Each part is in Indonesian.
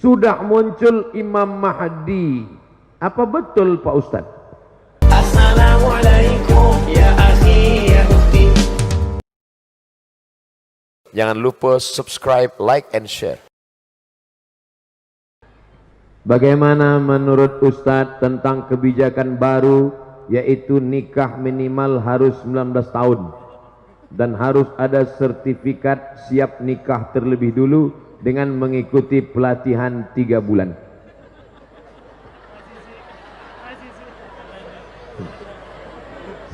sudah muncul Imam Mahdi. Apa betul Pak Ustadz? Assalamualaikum ya akhi ya ukhti. Jangan lupa subscribe, like, and share. Bagaimana menurut Ustadz tentang kebijakan baru, yaitu nikah minimal harus 19 tahun dan harus ada sertifikat siap nikah terlebih dulu dengan mengikuti pelatihan 3 bulan.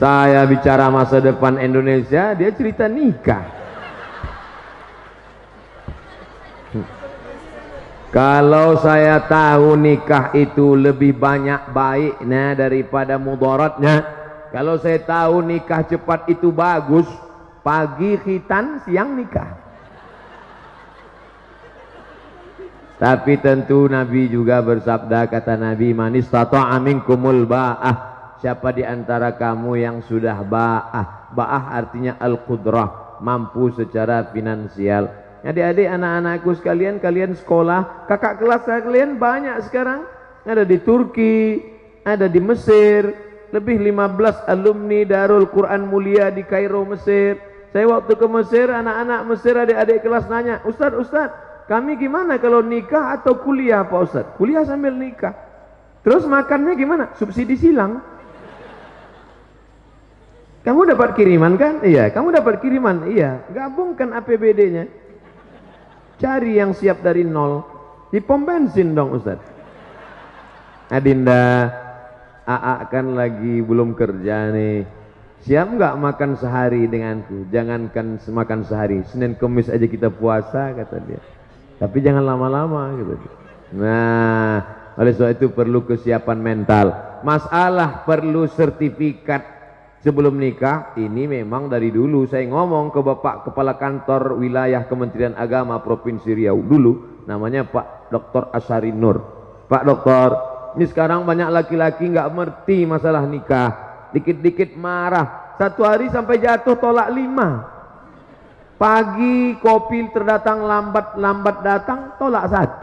Saya bicara masa depan Indonesia, dia cerita nikah. Kalau saya tahu nikah itu lebih banyak baiknya daripada mudaratnya, kalau saya tahu nikah cepat itu bagus, pagi khitan, siang nikah. Tapi tentu Nabi juga bersabda, kata Nabi, man istata'a minkumul ba'ah, siapa di antara kamu yang sudah ba'ah. Ba'ah artinya al-qudrah, mampu secara finansial. Adik-adik, anak-anakku sekalian, kalian sekolah, kakak kelas kalian banyak sekarang. Ada di Turki, ada di Mesir, lebih 15 alumni Darul Quran Mulia di Kairo, Mesir. Saya waktu ke Mesir, anak-anak Mesir, adik-adik kelas nanya, Ustadz, kami gimana kalau nikah atau kuliah Pak Ustadz? Kuliah sambil nikah. Terus makannya gimana? Subsidi silang. Kamu dapat kiriman kan? Iya. Kamu dapat kiriman? Iya. Gabungkan APBD-nya. Cari yang siap dari nol. Di pom bensin dong Ustaz. Adinda, AA kan lagi belum kerja nih. Siap nggak makan sehari denganku? Jangankan makan sehari, Senin Kemis aja kita puasa, kata dia. Tapi jangan lama-lama gitu. Nah, oleh sebab itu perlu kesiapan mental. Masalah perlu sertifikat sebelum nikah, ini memang dari dulu saya ngomong ke Bapak Kepala Kantor Wilayah Kementerian Agama Provinsi Riau dulu, namanya Pak Dr. Asyari Nur. Pak Dokter, ini sekarang banyak laki-laki nggak mengerti masalah nikah, dikit-dikit marah, satu hari sampai jatuh tolak 5. Pagi kopi terdatang lambat datang, tolak 1.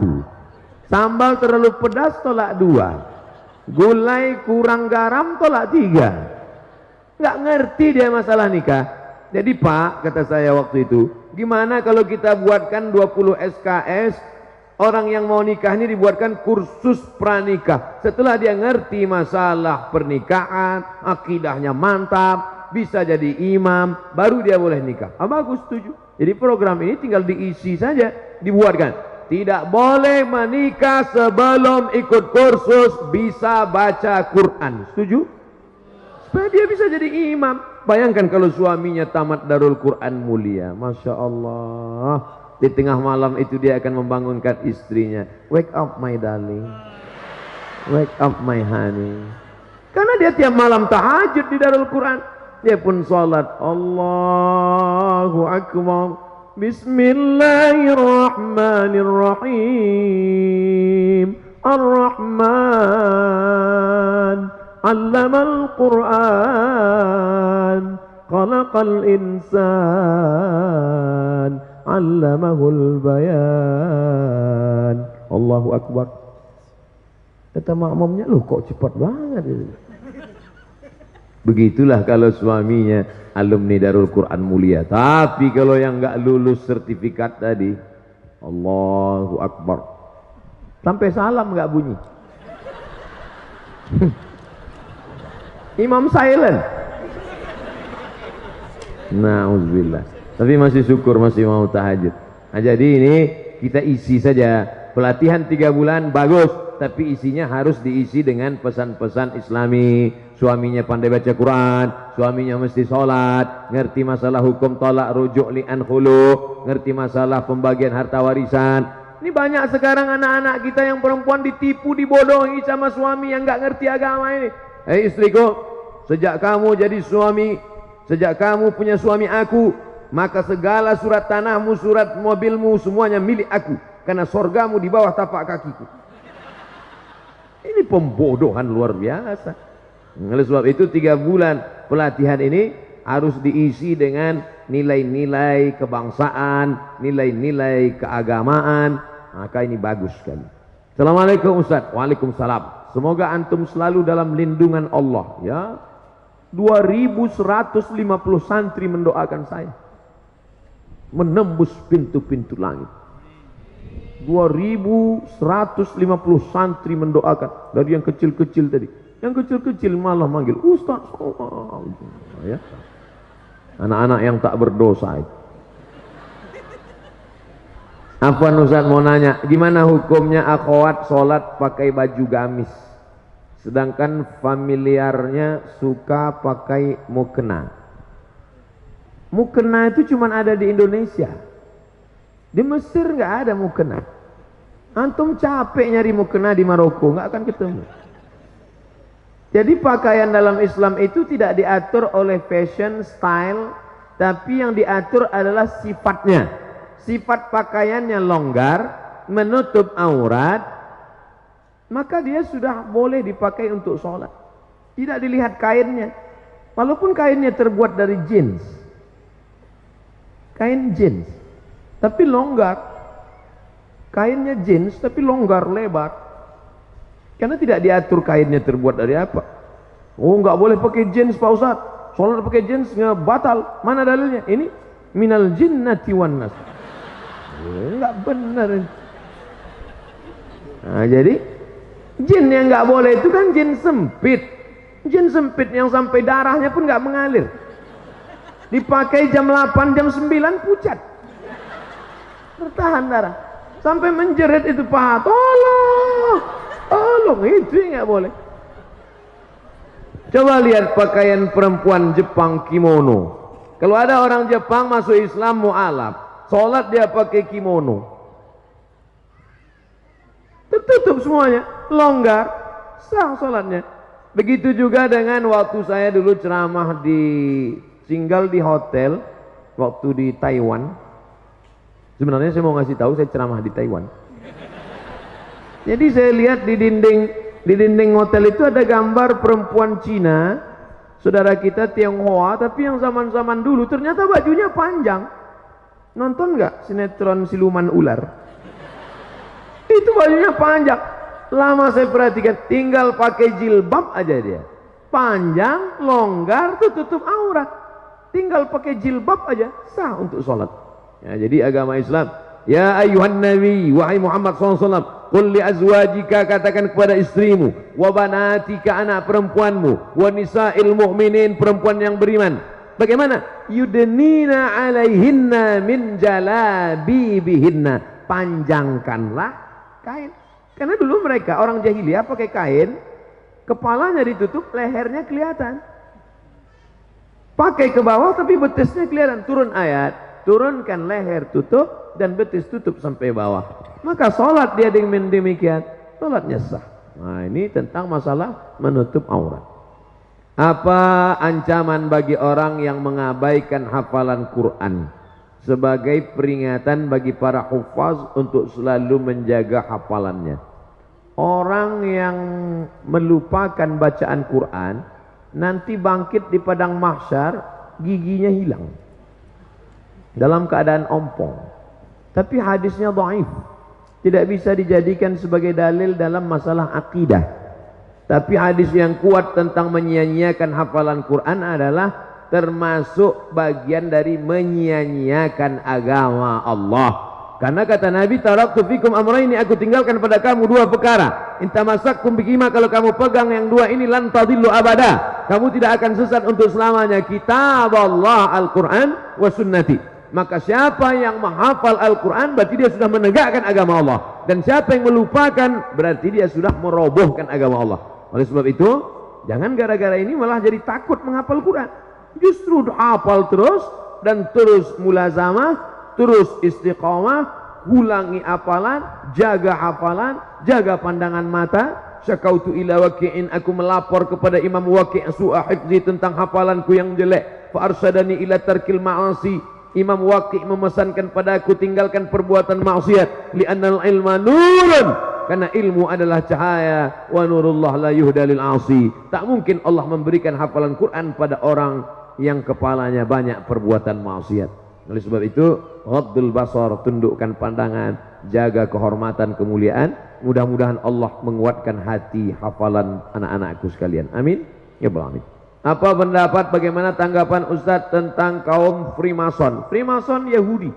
Sambal terlalu pedas, tolak 2. Gulai kurang garam, tolak 3. Nggak ngerti dia masalah nikah. Jadi Pak, kata saya waktu itu, gimana kalau kita buatkan 20 SKS, orang yang mau nikah ini dibuatkan kursus pranikah. Setelah dia ngerti masalah pernikahan, akidahnya mantap, bisa jadi imam, baru dia boleh nikah. Bagus, setuju. Jadi program ini tinggal diisi saja, dibuatkan. Tidak boleh menikah sebelum ikut kursus bisa baca Quran. Setuju? Supaya dia bisa jadi imam. Bayangkan kalau suaminya tamat Darul Quran Mulia, Masya Allah, di tengah malam itu dia akan membangunkan istrinya, wake up my darling, wake up my honey. Karena dia tiap malam tahajud di Darul Quran. Dia pun salat, Allahu Akbar, Bismillahirrahmanirrahim, Ar-Rahman Allamal Quran, Khalaqal Insan, Allamahul Bayan. Allahu Akbar. Kata makmumnya, loh kok cepat banget itu. Begitulah kalau suaminya alumni Darul Quran Mulia. Tapi kalau yang nggak lulus sertifikat tadi, Allahu Akbar, sampai salam nggak bunyi. Imam silent. Na'udzubillah. Tapi masih syukur masih mau tahajud. Nah, jadi ini kita isi saja. Pelatihan 3 bulan bagus, tapi isinya harus diisi dengan pesan-pesan Islami. Suaminya pandai baca Quran, suaminya mesti sholat, ngerti masalah hukum tolak, rujuk, li'an, khulu, ngerti masalah pembagian harta warisan. Ini banyak sekarang anak-anak kita yang perempuan ditipu, dibodohi sama suami yang nggak ngerti agama ini. Hei istriku, sejak kamu jadi suami, sejak kamu punya suami aku, maka segala surat tanahmu, surat mobilmu, semuanya milik aku, karena sorgamu di bawah tapak kakiku. Ini pembodohan luar biasa. Oleh sebab itu 3 bulan pelatihan ini harus diisi dengan nilai-nilai kebangsaan, nilai-nilai keagamaan. Maka ini bagus sekali. Assalamualaikum Ustaz. Waalaikumsalam. Semoga antum selalu dalam lindungan Allah ya. 2150 santri mendoakan saya menembus pintu-pintu langit. 2150 santri mendoakan, dari yang kecil-kecil tadi. Yang kecil-kecil malah manggil Ustaz. Ya. Anak-anak yang tak berdosa itu. Afwan Ustaz mau nanya, gimana hukumnya akhwat sholat pakai baju gamis, sedangkan familiarnya suka pakai mukena? Mukena itu cuma ada di Indonesia. Di Mesir nggak ada mukena. Antum capek nyari mukena di Maroko, nggak akan ketemu. Jadi pakaian dalam Islam itu tidak diatur oleh fashion, style, tapi yang diatur adalah sifatnya. Sifat pakaiannya longgar, menutup aurat, maka dia sudah boleh dipakai untuk sholat. Tidak dilihat kainnya, walaupun kainnya terbuat dari jeans, kain jeans, tapi longgar. Kainnya jeans tapi longgar, lebar, karena tidak diatur kainnya terbuat dari apa. Oh, nggak boleh pakai jeans Pak Ustaz, sholat pakai jeans nggak batal. Mana dalilnya? Ini minal jinnati wan nas. Nggak benar. Nah, jadi jin yang nggak boleh itu kan jin sempit. Jin sempit yang sampai darahnya pun nggak mengalir. Dipakai jam 8, jam 9 pucat, bertahan darah sampai menjerit itu paha. Tolong, tolong, itu nggak boleh. Coba lihat pakaian perempuan Jepang, kimono. Kalau ada orang Jepang masuk Islam mu'alaf, sholat dia pakai kimono, tertutup semuanya, longgar, sah sholatnya. Begitu juga dengan waktu saya dulu ceramah tinggal di hotel waktu di Taiwan. Sebenarnya saya mau ngasih tahu saya ceramah di Taiwan. Jadi saya lihat di dinding hotel itu ada gambar perempuan Cina, saudara kita Tionghoa, tapi yang zaman-zaman dulu ternyata bajunya panjang. Nonton nggak sinetron siluman ular? Itu bajunya panjang. Lama saya perhatikan, tinggal pakai jilbab aja dia. Panjang, longgar, tutup aurat. Tinggal pakai jilbab aja, sah untuk sholat. Ya, jadi agama Islam. Ya ayuhan nabi, wahai Muhammad SAW, qul li azwajika, katakan kepada istrimu, wa banatika, anak perempuanmu, wa nisa'il mu'minin, perempuan yang beriman. Bagaimana? Yudnina alaihinna min jalabibihinna, panjangkanlah kain. Karena dulu mereka orang jahiliyah pakai kain, kepalanya ditutup, lehernya kelihatan. Pakai ke bawah tapi betisnya kelihatan. Turun ayat, turunkan leher tutup dan betis tutup sampai bawah. Maka sholat dia dengan demikian, sholatnya sah. Nah, ini tentang masalah menutup aurat. Apa ancaman bagi orang yang mengabaikan hafalan Quran sebagai peringatan bagi para hufaz untuk selalu menjaga hafalannya? Orang yang melupakan bacaan Quran nanti bangkit di padang mahsyar, giginya hilang dalam keadaan ompong. Tapi hadisnya dhaif, tidak bisa dijadikan sebagai dalil dalam masalah akidah. Tapi hadis yang kuat tentang menyia-nyiakan hafalan Quran adalah termasuk bagian dari menyia-nyiakan agama Allah. Karena kata Nabi, taraktu fikum amrayni, aku tinggalkan pada kamu dua perkara. In tamassakum bihima, kalau kamu pegang yang dua ini, lan tadillu abada, kamu tidak akan sesat untuk selamanya. Kitab Allah, Al-Quran, wa sunnati. Maka siapa yang menghafal Al-Quran berarti dia sudah menegakkan agama Allah. Dan siapa yang melupakan berarti dia sudah merobohkan agama Allah. Oleh sebab itu, jangan gara-gara ini malah jadi takut menghafal Quran. Justru hafal terus dan terus mulazamah, terus istiqamah, ulangi hafalan, jaga pandangan mata. Syakautu ila Waqi'in, aku melapor kepada Imam Waqi' su'a hifzi, tentang hafalanku yang jelek. Fa arsyadani ila tarkil ma'asi, Imam Waqi' memesankan padaku tinggalkan perbuatan maksiat. Li'annal ilma nurun, karena ilmu adalah cahaya. Wa nurullah la yuhda lil 'asi, tak mungkin Allah memberikan hafalan Quran pada orang yang kepalanya banyak perbuatan maksiat. Oleh sebab itu, ghaddul basar, tundukkan pandangan, jaga kehormatan, kemuliaan. Mudah-mudahan Allah menguatkan hati hafalan anak-anakku sekalian. Amin. Ya Allah, amin. Apa pendapat, bagaimana tanggapan Ustadz tentang kaum Freemason? Freemason Yahudi.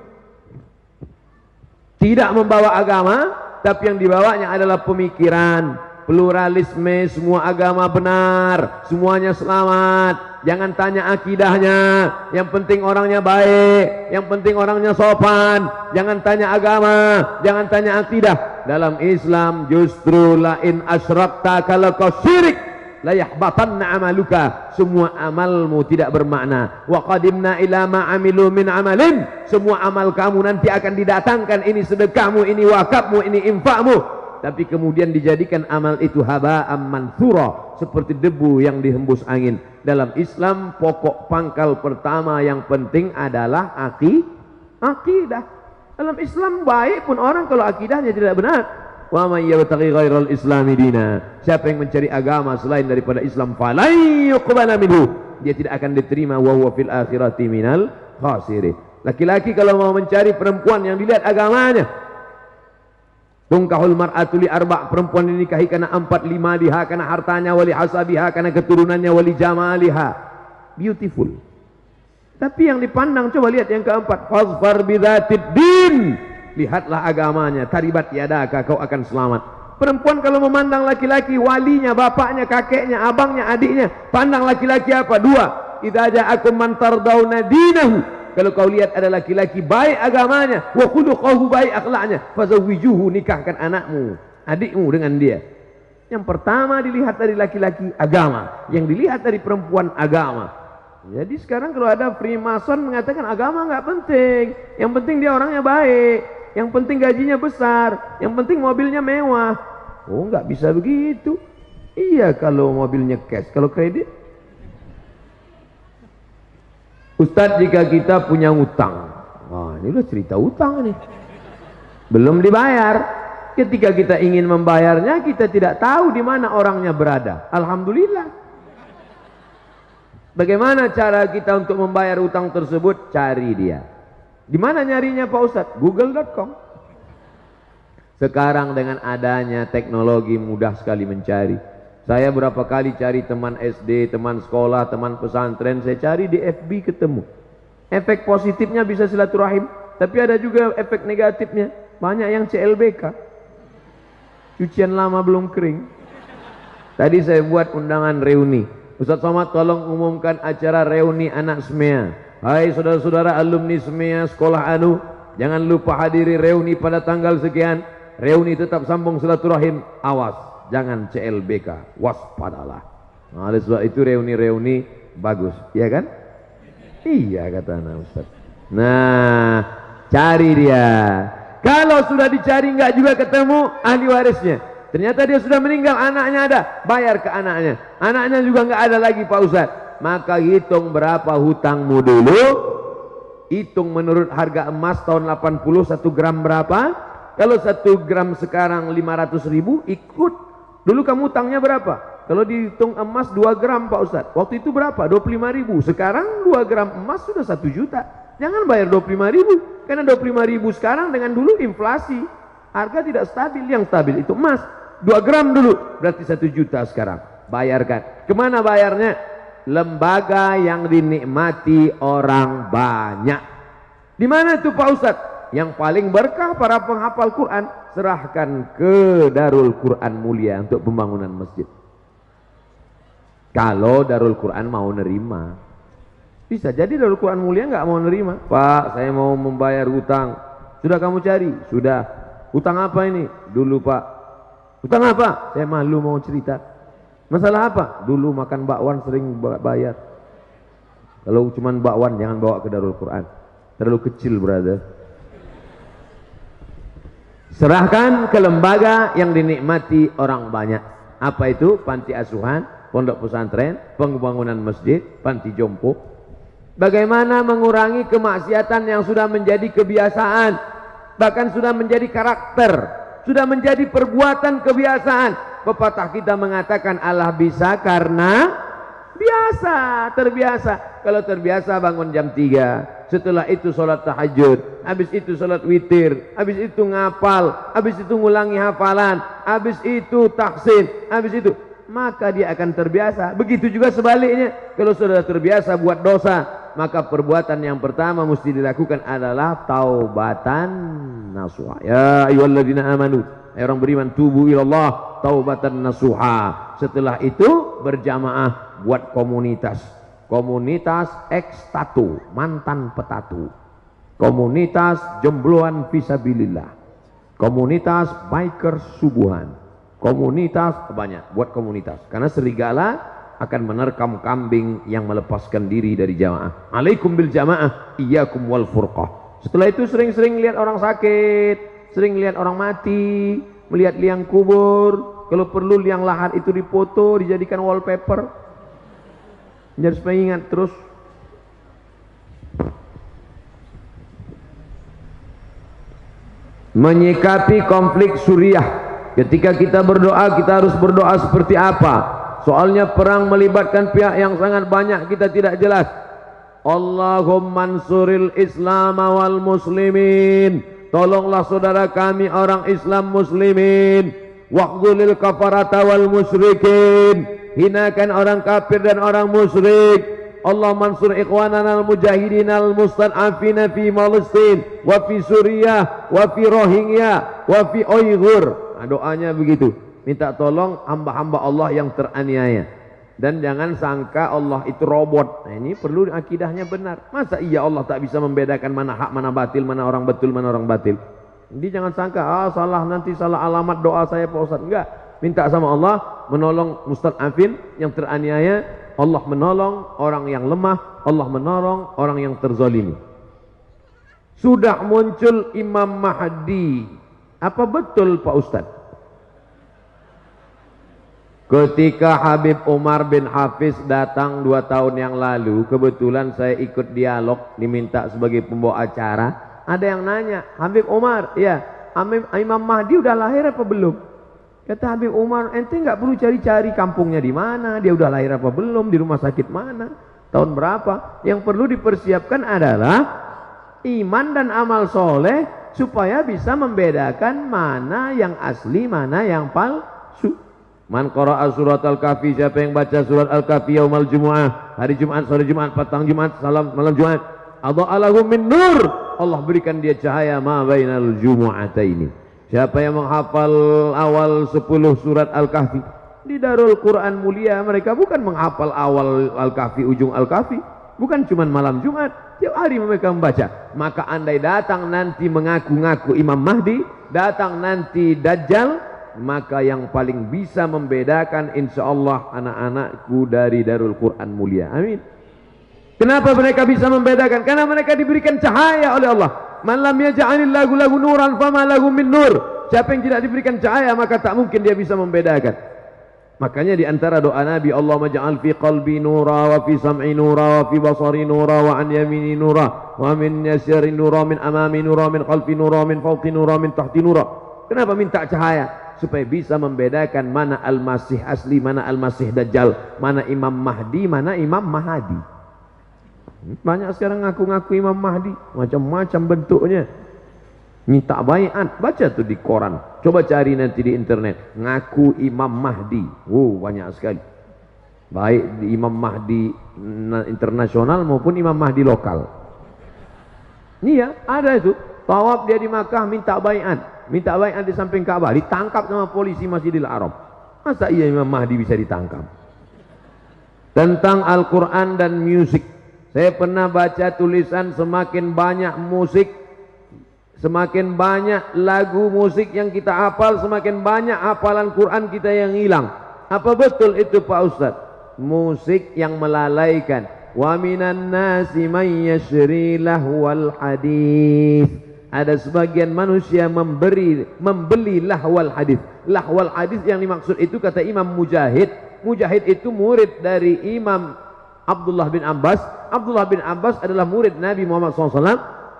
Tidak membawa agama, tapi yang dibawanya adalah pemikiran, pluralisme, semua agama benar, semuanya selamat. Jangan tanya akidahnya, yang penting orangnya baik, yang penting orangnya sopan. Jangan tanya agama, jangan tanya akidah. Dalam Islam justru lain asyrakta, kalau kau syirik, la yahbatanna amaluka, semua amalmu tidak bermakna. Wa qadimna ila ma amilu min amalin, semua amal kamu nanti akan didatangkan, ini sedekahmu, ini wakafmu, ini infakmu. Tapi kemudian dijadikan amal itu haba'am mansura, seperti debu yang dihembus angin. Dalam Islam pokok pangkal pertama yang penting adalah akidah. Dalam Islam baik pun orang kalau akidahnya tidak benar. Wa may yabtaghi ghairal islami dina, siapa yang mencari agama selain daripada Islam, falan yuqbala minhu, dia tidak akan diterima, wa huwa fil akhirati minal khasirin. Laki-laki kalau mau mencari perempuan yang dilihat agamanya, tungkahul mar'atu li arba', perempuan dinikahi karena 4, 5 liha, karena hartanya, wali hasabiha, karena keturunannya, wali jamaliha, beautiful. Tapi yang dipandang, coba lihat yang keempat, fazfar bidzatid din, lihatlah agamanya, taribat yadaka, kau akan selamat. Perempuan kalau memandang laki-laki, walinya, bapaknya, kakeknya, abangnya, adiknya, pandang laki-laki apa? 2, idza ja'akum man tardawna dinahu, kalau kau lihat ada laki-laki baik agamanya, wa khuluquhu, baik akhlaknya, fazawwijuhu, nikahkan anakmu, adikmu dengan dia. Yang pertama dilihat dari laki-laki agama, yang dilihat dari perempuan agama. Jadi sekarang kalau ada Freemason mengatakan agama nggak penting, yang penting dia orangnya baik, yang penting gajinya besar, yang penting mobilnya mewah. Oh, nggak bisa begitu. Iya kalau mobilnya cash, kalau kredit. Ustadz, jika kita punya utang, wah ini udah cerita utang nih, belum dibayar. Ketika kita ingin membayarnya, kita tidak tahu di mana orangnya berada. Alhamdulillah. Bagaimana cara kita untuk membayar utang tersebut? Cari dia. Di mana nyarinya Pak Ustadz? Google.com. Sekarang dengan adanya teknologi mudah sekali mencari. Saya berapa kali cari teman SD, teman sekolah, teman pesantren, saya cari di FB ketemu. Efek positifnya bisa silaturahim, tapi ada juga efek negatifnya. Banyak yang CLBK, cucian lama belum kering. Tadi saya buat undangan reuni. Ustaz Somad tolong umumkan acara reuni anak SMEA. Hai saudara-saudara alumni SMEA sekolah anu, jangan lupa hadiri reuni pada tanggal sekian. Reuni tetap sambung silaturahim, awas jangan CLBK, waspadalah. Nah, oleh sebab itu reuni-reuni bagus, ya kan? Iya kata anak Ustaz. Nah, cari dia. Kalau sudah dicari nggak juga ketemu ahli warisnya, ternyata dia sudah meninggal, anaknya ada, bayar ke anaknya. Anaknya juga nggak ada lagi Pak Ustaz. Maka hitung berapa hutangmu dulu, hitung menurut harga emas tahun 80 1 gram berapa. Kalau 1 gram sekarang 500.000, ikut. Dulu kamu utangnya berapa? Kalau dihitung emas 2 gram Pak Ustaz, waktu itu berapa? 25.000. Sekarang 2 gram emas sudah 1 juta. Jangan bayar 25.000, karena 25.000 sekarang dengan dulu inflasi, harga tidak stabil. Yang stabil itu emas. 2 gram dulu berarti 1 juta sekarang. Bayarkan. Kemana bayarnya? Lembaga yang dinikmati orang banyak. Di mana itu Pak Ustadz? Yang paling berkah para penghafal Quran, serahkan ke Darul Quran Mulia untuk pembangunan masjid. Kalau Darul Quran mau nerima, bisa jadi Darul Quran Mulia nggak mau nerima. Pak, saya mau membayar hutang. Sudah kamu cari? Sudah. Hutang apa ini? Dulu Pak. Hutang apa? Saya malu mau cerita. Masalah apa? Dulu makan bakwan sering bayar. Kalau cuman bakwan jangan bawa ke Darul Quran, terlalu kecil brother. Serahkan ke lembaga yang dinikmati orang banyak. Apa itu? Panti asuhan, pondok pesantren, pembangunan masjid, panti jompo. Bagaimana mengurangi kemaksiatan yang sudah menjadi kebiasaan, bahkan sudah menjadi karakter, sudah menjadi perbuatan kebiasaan. Pepatah kita mengatakan Allah bisa karena biasa, terbiasa. Kalau terbiasa bangun jam 3, setelah itu sholat tahajud, habis itu sholat witir, habis itu ngapal, habis itu ngulangi hafalan, habis itu taksin, habis itu, maka dia akan terbiasa. Begitu juga sebaliknya, kalau sudah terbiasa buat dosa, maka perbuatan yang pertama mesti dilakukan adalah taubatan nasuha. Ya ayyuhalladzina amanu, orang beriman, tubu ilallah taubatan nasuha. Setelah itu berjamaah buat komunitas. Komunitas ex-tatu, mantan petatu. Komunitas jombloan fisabilillah. Komunitas biker subuhan. Komunitas banyak, buat komunitas. Karena serigala akan menerkam kambing yang melepaskan diri dari jamaah. Alaikum bil jamaah, iyyakum wal furqah. Setelah itu sering-sering lihat orang sakit, sering lihat orang mati, melihat liang kubur. Kalau perlu liang lahat itu dipoto, dijadikan wallpaper. Jadi supaya ingat terus. Menyikapi konflik Suriah. Ketika kita berdoa, kita harus berdoa seperti apa? Soalnya perang melibatkan pihak yang sangat banyak, kita tidak jelas. Allahumma ansuril Islam wal muslimin. Tolonglah saudara kami orang Islam muslimin. Waqdulil kafarata wal musyrikin. Hinakan orang kafir dan orang musyrik. Allah mansur ikhwanana al-mujahidin al-mustad'afina fi Palestin wa fi Suriah wa fi Rohingya wa fi Uyghur. Nah, doanya begitu, minta tolong hamba-hamba Allah yang teraniaya. Dan jangan sangka Allah itu robot. Nah, ini perlu akidahnya benar. Masa iya Allah tak bisa membedakan mana hak mana batil, mana orang betul mana orang batil? Jadi jangan sangka salah, nanti salah alamat doa saya Pak Ustaz. Enggak, minta sama Allah menolong mustad'afin yang teraniaya. Allah menolong orang yang lemah, Allah menolong orang yang terzalimi. Sudah muncul Imam Mahdi. Apa betul Pak Ustaz? Ketika Habib Umar bin Hafiz datang 2 tahun yang lalu, kebetulan saya ikut dialog, diminta sebagai pembawa acara. Ada yang nanya, Habib Umar, ya, Imam Mahdi udah lahir apa belum? Kata Habib Umar, ente nggak perlu cari-cari kampungnya di mana, dia udah lahir apa belum, di rumah sakit mana, tahun berapa. Yang perlu dipersiapkan adalah iman dan amal soleh supaya bisa membedakan mana yang asli, mana yang palsu. Man qara'a surat Al-Kahfi, siapa yang baca surat Al-Kahfi yaumal Jumu'ah, hari Jumat, sore Jumat, petang Jumat, salam malam Jumat, adha'alahu min nur, Allah berikan dia cahaya ma bainal jumu'ataini. Siapa yang menghafal awal 10 surat Al-Kahfi di Darul Quran Mulia, mereka bukan menghafal awal Al-Kahfi, ujung Al-Kahfi, bukan cuma malam Jumat, tiap hari mereka membaca. Maka andai datang nanti mengaku-ngaku Imam Mahdi, datang nanti Dajjal, maka yang paling bisa membedakan insya Allah anak-anakku dari Darul Quran Mulia. Amin. Kenapa mereka bisa membedakan? Karena mereka diberikan cahaya oleh Allah. Man lam yaj'alillahu lahu nuran fama lahu min nur. Siapa yang tidak diberikan cahaya maka tak mungkin dia bisa membedakan. Makanya di antara doa Nabi, Allahumma ja'al fi qalbi nura wa fi sam'i nura wa fi basari nura wa an yamini nura wa min yasari nura min amami nura min khalfi nura min fawqi nura min tahti nura. Kenapa minta cahaya? Supaya bisa membedakan mana Al-Masih asli, mana Al-Masih Dajjal, mana Imam Mahdi, mana Imam Mahadi. Banyak sekarang ngaku-ngaku Imam Mahdi, macam-macam bentuknya. Minta baiat, baca tuh di koran, coba cari nanti di internet, ngaku Imam Mahdi. Banyak sekali. Baik di Imam Mahdi internasional maupun Imam Mahdi lokal. Iya, ada itu. Tawaf dia di Makkah minta baiat, di samping Ka'bah, ditangkap sama polisi Masjidil Haram. Masa iya Imam Mahdi bisa ditangkap? Tentang Al-Quran dan musik, saya pernah baca tulisan semakin banyak musik, semakin banyak lagu musik yang kita hafal, semakin banyak hafalan Quran kita yang hilang. Apa betul itu Pak Ustaz? Musik yang melalaikan. Wa minan nasi man yashri lahwal hadis. Ada sebagian manusia membeli lahwal hadis. Lahwal hadis yang dimaksud itu kata Imam Mujahid. Mujahid itu murid dari Imam Abdullah bin Abbas. Abdullah bin Abbas adalah murid Nabi Muhammad SAW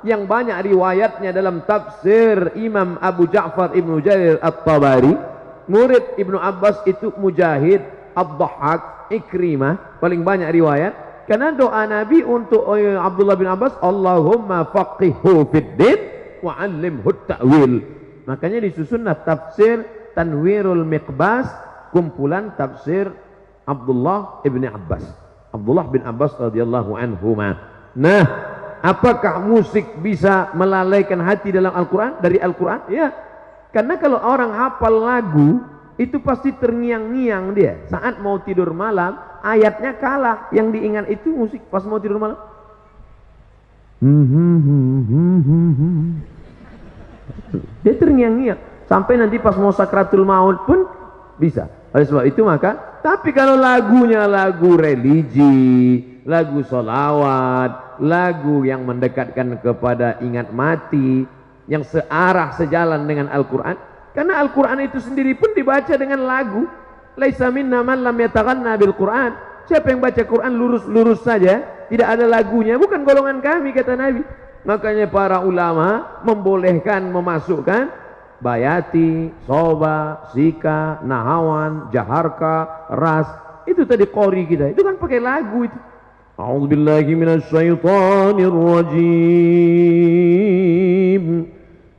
yang banyak riwayatnya dalam tafsir Imam Abu Ja'far Ibnu Jarir At-Tabari. Murid Ibnu Abbas itu Mujahid, Ad-Dhahhak, Ikrimah, paling banyak riwayat. Karena doa Nabi untuk Abdullah bin Abbas, Allahumma faqihhu fid din wa 'allimhu ta'wil. Makanya disusunlah tafsir Tanwirul Miqbas, kumpulan tafsir Abdullah ibn Abbas. Abdullah bin Abbas radhiyallahu anhuma. Nah, apakah musik bisa melalaikan hati dalam Al-Quran? Dari Al-Quran? Ya. Karena kalau orang hafal lagu, itu pasti terngiang-ngiang dia. Saat mau tidur malam, ayatnya kalah. Yang diingat itu musik pas mau tidur malam. Dia terngiang-ngiang. Sampai nanti pas mau sakratul maut pun bisa. Oleh sebab itu maka, tapi kalau lagunya lagu religi, lagu solawat, lagu yang mendekatkan kepada ingat mati, yang searah sejalan dengan Al-Quran, karena Al-Quran itu sendiri pun dibaca dengan lagu. Laisa minna man lam yataghanna bil Quran. Siapa yang baca Quran lurus-lurus saja, tidak ada lagunya, bukan golongan kami, kata Nabi. Makanya para ulama membolehkan memasukkan bayati, soba, sika, nahawan, jaharka, ras. Itu tadi qori kita, itu kan pakai lagu itu. A'udzubillahi minasyaitonir rajim.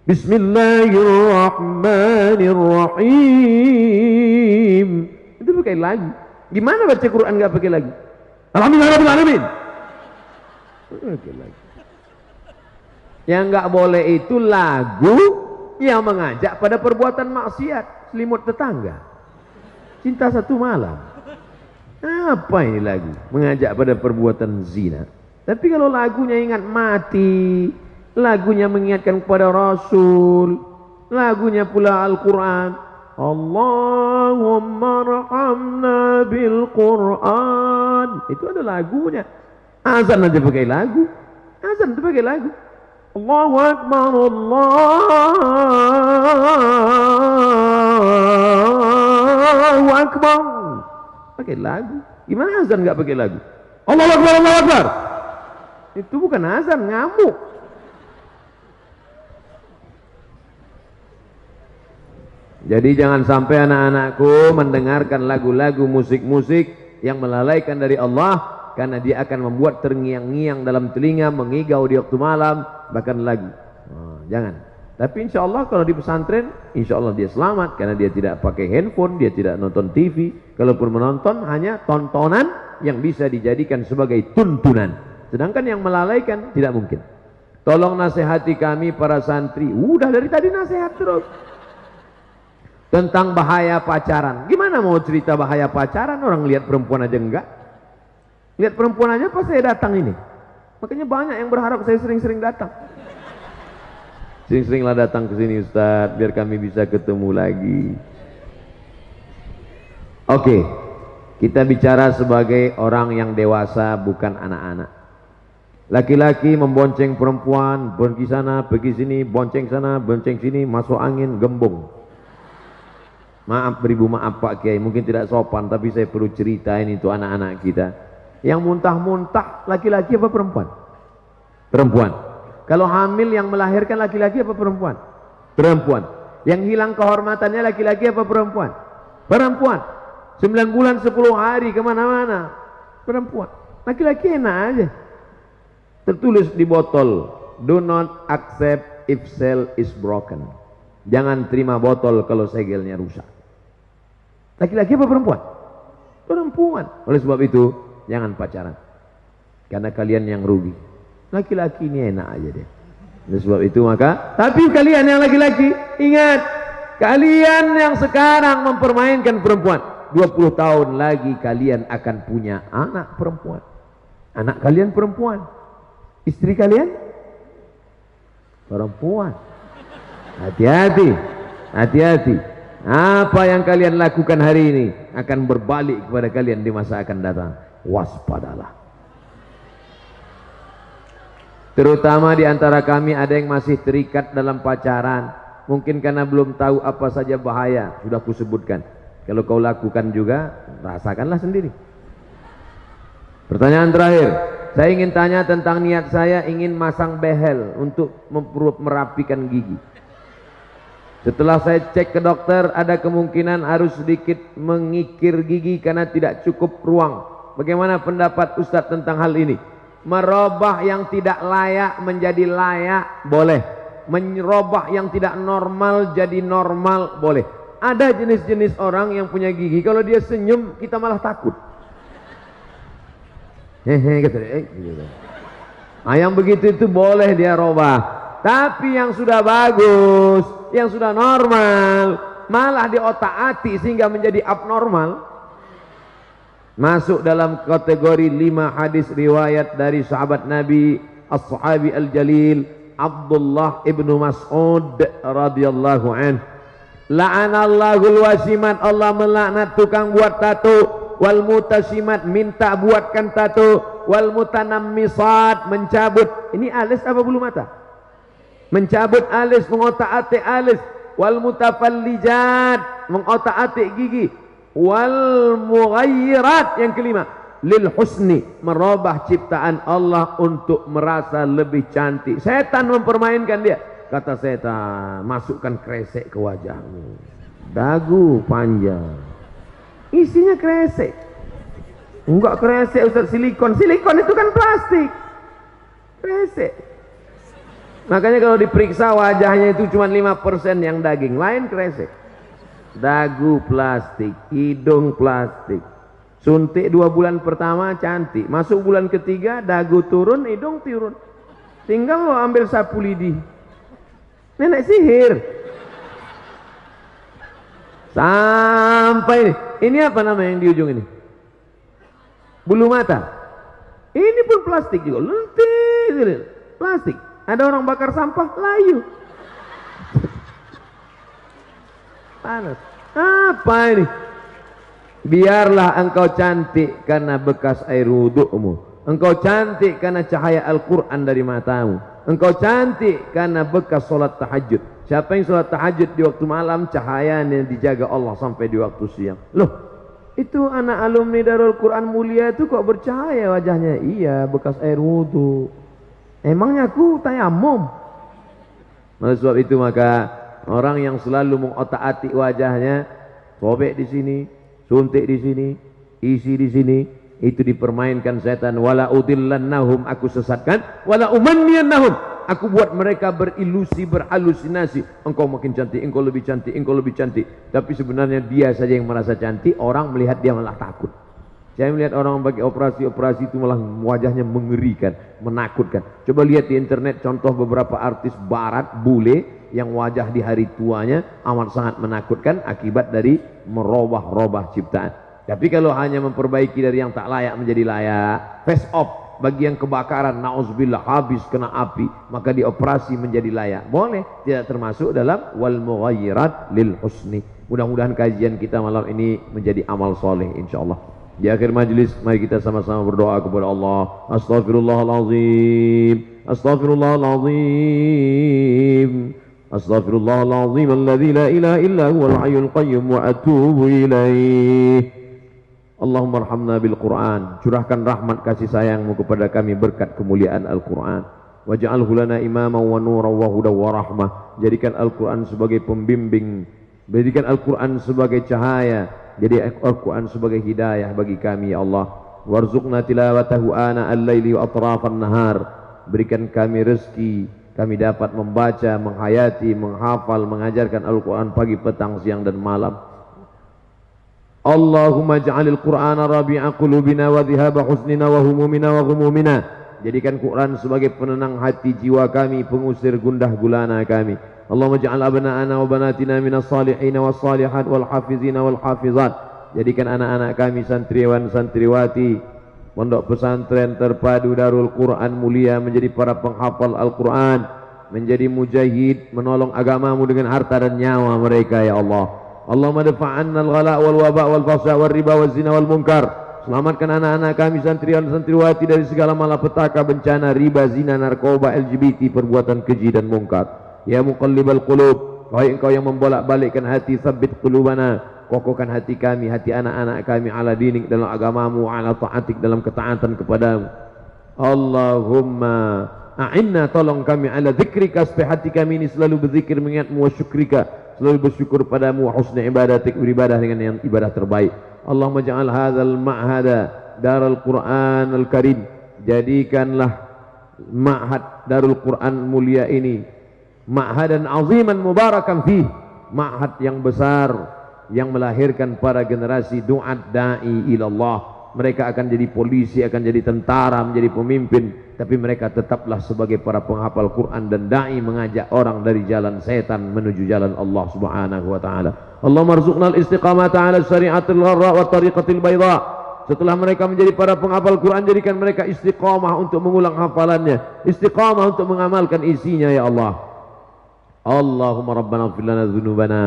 Bismillahirrahmanirrahim. Itu pakai lagu. Gimana baca Quran nggak pakai lagu? Alhamdulillahirrahmanirrahim. Pakai lagu. Yang nggak boleh itu lagu yang mengajak pada perbuatan maksiat, selimut tetangga, cinta satu malam. Apa ini lagu? Mengajak pada perbuatan zina. Tapi kalau lagunya ingat mati, lagunya mengingatkan kepada Rasul, lagunya pula Al-Quran, Allahumma rahamna bil Quran, itu ada lagunya. Azan aja pakai lagu, azan itu pakai lagu. Allahu Akbar, Allahu Akbar, pakai lagu. Gimana azan nggak pakai lagu? Allahu Akbar, Allahu Akbar. Itu bukan azan, ngamuk. Jadi jangan sampai anak-anakku mendengarkan lagu-lagu musik-musik yang melalaikan dari Allah, karena dia akan membuat terngiang-ngiang dalam telinga, mengigau di waktu malam, bahkan lagu. Jangan. Tapi insya Allah kalau di pesantren, insya Allah dia selamat, karena dia tidak pakai handphone, dia tidak nonton TV. Kalaupun menonton, hanya tontonan yang bisa dijadikan sebagai tuntunan. Sedangkan yang melalaikan tidak mungkin. Tolong nasihati kami para santri. Udah dari tadi nasihat terus. Tentang bahaya pacaran. Gimana mau cerita bahaya pacaran? Orang lihat perempuan aja enggak. Lihat perempuan aja pas saya datang ini. Makanya banyak yang berharap saya sering-sering datang. Sering-seringlah datang ke sini Ustaz, biar kami bisa ketemu lagi. Oke, kita bicara sebagai orang yang dewasa, bukan anak-anak. Laki-laki membonceng perempuan, pergi sana, pergi sini, bonceng sana, bonceng sini, masuk angin, gembung. Maaf beribu maaf Pak Kiai, mungkin tidak sopan, tapi saya perlu ceritain itu anak-anak kita. Yang muntah-muntah laki-laki apa perempuan? Perempuan. Kalau hamil yang melahirkan laki-laki apa perempuan? Perempuan. Yang hilang kehormatannya laki-laki apa perempuan? Perempuan. 9 bulan 10 hari kemana-mana, perempuan. Laki-laki enak aja. Tertulis di botol, do not accept if cell is broken. Jangan terima botol kalau segelnya rusak. Laki-laki apa perempuan? Perempuan. Oleh sebab itu jangan pacaran, karena kalian yang rugi. Laki-laki ini enak aja deh. Oleh sebab itu maka, tapi kalian yang laki-laki, ingat, kalian yang sekarang mempermainkan perempuan, 20 tahun lagi kalian akan punya anak perempuan. Anak kalian perempuan, istri kalian perempuan. Hati-hati, hati-hati. Apa yang kalian lakukan hari ini akan berbalik kepada kalian di masa akan datang. Waspadalah. Terutama di antara kami ada yang masih terikat dalam pacaran. Mungkin karena belum tahu apa saja bahaya. Sudah kusebutkan. Kalau kau lakukan juga, rasakanlah sendiri. Pertanyaan terakhir. Saya ingin tanya tentang niat saya ingin masang behel untuk merapikan gigi. Setelah saya cek ke dokter, ada kemungkinan harus sedikit mengikir gigi karena tidak cukup ruang. Bagaimana pendapat Ustadz tentang hal ini? Merubah yang tidak layak menjadi layak boleh. Merubah yang tidak normal jadi normal boleh. Ada jenis-jenis orang yang punya gigi, kalau dia senyum kita malah takut. Hehe gitu. Nah, yang begitu itu boleh dia robah. Tapi yang sudah bagus, yang sudah normal, malah diotak-atik sehingga menjadi abnormal, masuk dalam kategori 5 hadis riwayat dari sahabat Nabi as-sahabi al-jalil Abdullah ibnu Mas'ud radhiyallahu anhu. La'anallahul wasimat, Allah melaknat tukang buat tato, wal mutasimat, minta buatkan tato, wal mutanammisat, mencabut. Ini alis apa bulu mata? Mencabut alis, mengotak-atik alis. Wal mutafallijat, mengotak-atik gigi. Wal mughayyirat, yang kelima, lil husni, merubah ciptaan Allah untuk merasa lebih cantik. Setan mempermainkan dia. Kata setan, masukkan kresek ke wajahmu, dagu panjang, isinya kresek. Enggak kresek Ustaz, silikon. Silikon itu kan plastik. Kresek. Makanya kalau diperiksa wajahnya itu cuma 5% yang daging, lain kresek. Dagu plastik, hidung plastik. Suntik 2 bulan pertama cantik, masuk bulan ketiga dagu turun, hidung turun. Tinggal lo ambil sapu lidi. Nenek sihir. Sampai ini apa nama yang di ujung ini? Bulu mata. Ini pun plastik juga, lentik, plastik. Ada orang bakar sampah, layu. Panas. Apa ini? Biarlah engkau cantik karena bekas air wudukmu. Engkau cantik karena cahaya Al-Quran dari matamu. Engkau cantik karena bekas solat tahajud. Siapa yang solat tahajud di waktu malam, cahayanya dijaga Allah sampai di waktu siang. Loh, itu anak alumni Darul Quran Mulia itu kok bercahaya wajahnya? Iya, bekas air wudhu. Emangnya aku tayamum? Oleh sebab itu maka orang yang selalu mengotak-atik wajahnya, sobek di sini, suntik di sini, isi di sini, itu dipermainkan setan. Wala udillannahum, aku sesatkan. Wala umanniyannahum, aku buat mereka berilusi, berhalusinasi. Engkau makin cantik, engkau lebih cantik, engkau lebih cantik. Tapi sebenarnya dia saja yang merasa cantik. Orang melihat dia malah takut. Saya melihat orang bagi operasi-operasi itu malah wajahnya mengerikan, menakutkan. Coba lihat di internet contoh beberapa artis barat, bule, yang wajah di hari tuanya amat sangat menakutkan akibat dari merubah-rubah ciptaan. Tapi kalau hanya memperbaiki dari yang tak layak menjadi layak, face off bagi yang kebakaran, na'udzubillah, habis kena api, maka dioperasi menjadi layak. Boleh, tidak termasuk dalam wal mughayyirat lil husni. Mudah-mudahan kajian kita malam ini menjadi amal soleh insyaallah. Di akhir majlis mari kita sama-sama berdoa kepada Allah. Astaghfirullahalazim. Astaghfirullahalazim. Astaghfirullahalazim alladzi la ilaha illa huwal hayyul qayyum wa atubu ilaih. Allahumma arhamna bil Qur'an, curahkan rahmat kasih sayangmu kepada kami berkat kemuliaan Al-Quran. Waj'alhu lana imaman wa nuran wa hudan wa rahmah. Jadikan Al-Quran sebagai pembimbing, jadikan Al-Quran sebagai cahaya, jadi Al-Quran sebagai hidayah bagi kami ya Allah. Warzuqna tilawatahu ana al-laili wa atrafan nahar. Berikan kami rezeki, kami dapat membaca, menghayati, menghafal, mengajarkan Al-Quran pagi, petang, siang dan malam. Allahumma ja'alil Qur'ana rabi'a qulubina wa dhihaba husnina wa humumina wa ghumumina. Jadikan Quran sebagai penenang hati jiwa kami, pengusir gundah gulana kami. Allahumma ja'al abna'ana wa banatina minas salihin was salihat wal hafizina wal hafizat. Jadikan anak-anak kami santriwan santriwati pondok pesantren terpadu Darul Quran Mulia menjadi para penghafal Al-Quran, menjadi mujahid, menolong agamamu dengan harta dan nyawa mereka ya Allah. Allahumma dafa'anna al-ghala wal waba wal fahsya wal riba wal zina wal munkar. Selamatkan anak-anak kami santriwan santriwati dari segala malapetaka, bencana, riba, zina, narkoba, LGBT, perbuatan keji dan mungkar. Ya muqallibal qulub, wahai engkau yang membolak-balikkan hati, tsabbit qulubana, kokohkan hati kami, hati anak-anak kami ala dinik, dalam agamamu, ala ta'atik, dalam ketaatan kepadamu. Allahumma a'inna, tolong kami ala zikrika, supaya hati kami ini selalu berzikir mengingatmu, wa syukrika, selalu bersyukur padamu, wa husni ibadatik, beribadah dengan yang ibadah terbaik. Allahumma ja'al hadzal ma'hada Darul Quran Al-Karim, jadikanlah ma'had Darul Quran mulia ini ma'hadan aziman mubarakan fih, ma'had yang besar yang melahirkan para generasi du'at da'i ilallah. Mereka akan jadi polisi, akan jadi tentara, menjadi pemimpin, tapi mereka tetaplah sebagai para penghafal Quran dan da'i, mengajak orang dari jalan setan menuju jalan Allah Subhanahu wa taala. Allahumma rzuqnal istiqamata 'ala syari'atil gharra wa tariqatil bayda. Setelah mereka menjadi para penghafal Quran, jadikan mereka istiqamah untuk mengulang hafalannya, istiqamah untuk mengamalkan isinya ya Allah. Allahumma rabbana ighfir lana dzunubana,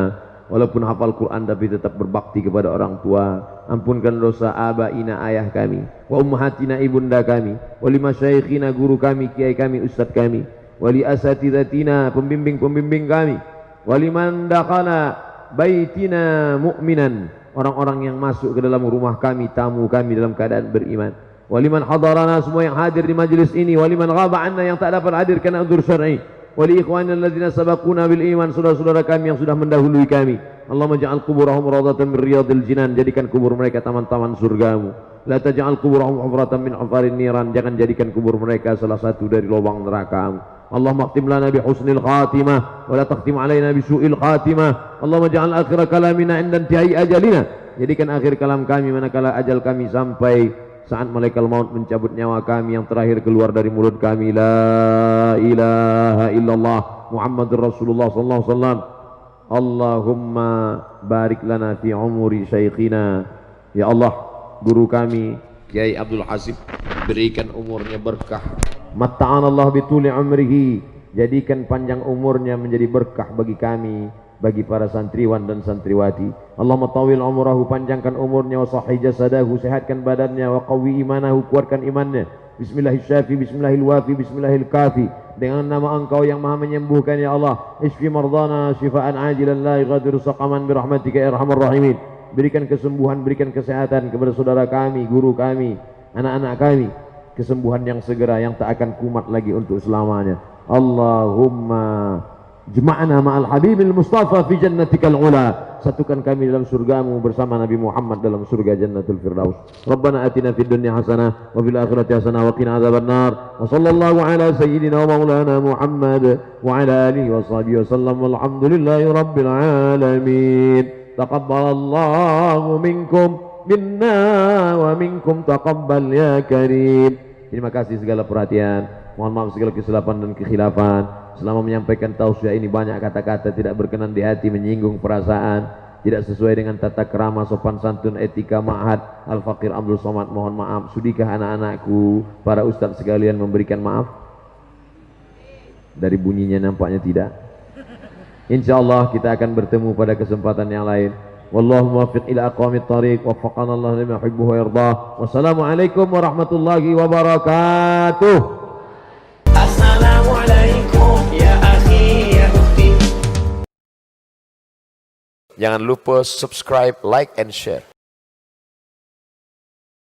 walaupun hafal Quran tapi tetap berbakti kepada orang tua. Ampunkan dosa abaina, ayah kami, wa ummahatina, ibunda kami, wa li masyayikhina, guru kami, kiai kami, ustaz kami, wa li asatidatina, pembimbing-pembimbing kami, wa liman dakhala baitina mu'minan, orang-orang yang masuk ke dalam rumah kami, tamu kami dalam keadaan beriman, wa liman hadarana, semua yang hadir di majlis ini, wa liman ghaba anna, yang tak dapat hadir karena udzur syar'i, wa li ikhwanina alladzina sabaquna bil iman, saudara-saudara kami yang sudah mendahului kami. Allahumma ja'al kuburahum rawdatan min riyadil jinan, jadikan kubur mereka taman-taman surgamu. La taj'al kuburahum hufratan min hufarin niran, jangan jadikan kubur mereka salah satu dari lubang neraka-Mu. Allahumma khtim lana bi husnil khatimah wa la takhtim alaina bi su'il khatimah. Allahumma ja'al akhir kalamina inda intihai ajalina, jadikan akhir kalam kami manakala ajal kami sampai, saat malaikat maut mencabut nyawa kami, yang terakhir keluar dari mulut kami la ilaha illallah Muhammadur Rasulullah sallallahu alaihi wasallam. Allahumma barik lana fi umuri syaikhina, ya Allah, guru kami Kiai Abdul Hasib, berikan umurnya berkah. Matta'ana Allah bituli umrihi, jadikan panjang umurnya menjadi berkah bagi kami, bagi para santriwan dan santriwati. Allahumma tawil umrahu, panjangkan umurnya, wa sahih jasadahu, sehatkan badannya, wa qawi imanahu, kuatkan imannya. Bismillahirrahmanirrahim, bismillahirwafi, bismillahirkafi, dengan nama Engkau yang maha menyembuhkan ya Allah. Isfi mardana syifaan ajilan la yughadiru saqaman birahmatika ya arhamar rahimin. Berikan kesembuhan, berikan kesehatan kepada saudara kami, guru kami, anak-anak kami, kesembuhan yang segera, yang tak akan kumat lagi untuk selamanya. Allahumma jma'na ma'al habibil mustafa fi jannatikal ula, satukan kami dalam surgamu bersama Nabi Muhammad dalam surga Jannatul Firdaus. Rabbana atina fid dunya hasanah wa fil akhirati hasanah wa qina adzabannar. Wa sallallahu ala sayyidina wa maulana Muhammad wa ala alihi wa sahbihi wasallam, walhamdulillahi rabbil alamin. Taqabbalallahu minkum minna wa minkum taqabbal ya karim. Terima kasih segala perhatian, mohon maaf segala kesilapan dan kekhilafan. Selama menyampaikan tausiah ini banyak kata-kata tidak berkenan di hati, menyinggung perasaan, tidak sesuai dengan tata krama, sopan santun, etika ma'had Al-Faqir Abdul Somad, mohon maaf. Sudikah anak-anakku, para ustadz sekalian memberikan maaf? Dari bunyinya nampaknya tidak. InsyaAllah kita akan bertemu pada kesempatan yang lain. Wallahu muwaffiq ila aqwamit thariq, waffaqana Allah lima yuhibbu wa yardah. Wassalamualaikum warahmatullahi wabarakatuh. Assalamualaikum ya akhi ya ukhti. Jangan lupa subscribe, like, and share.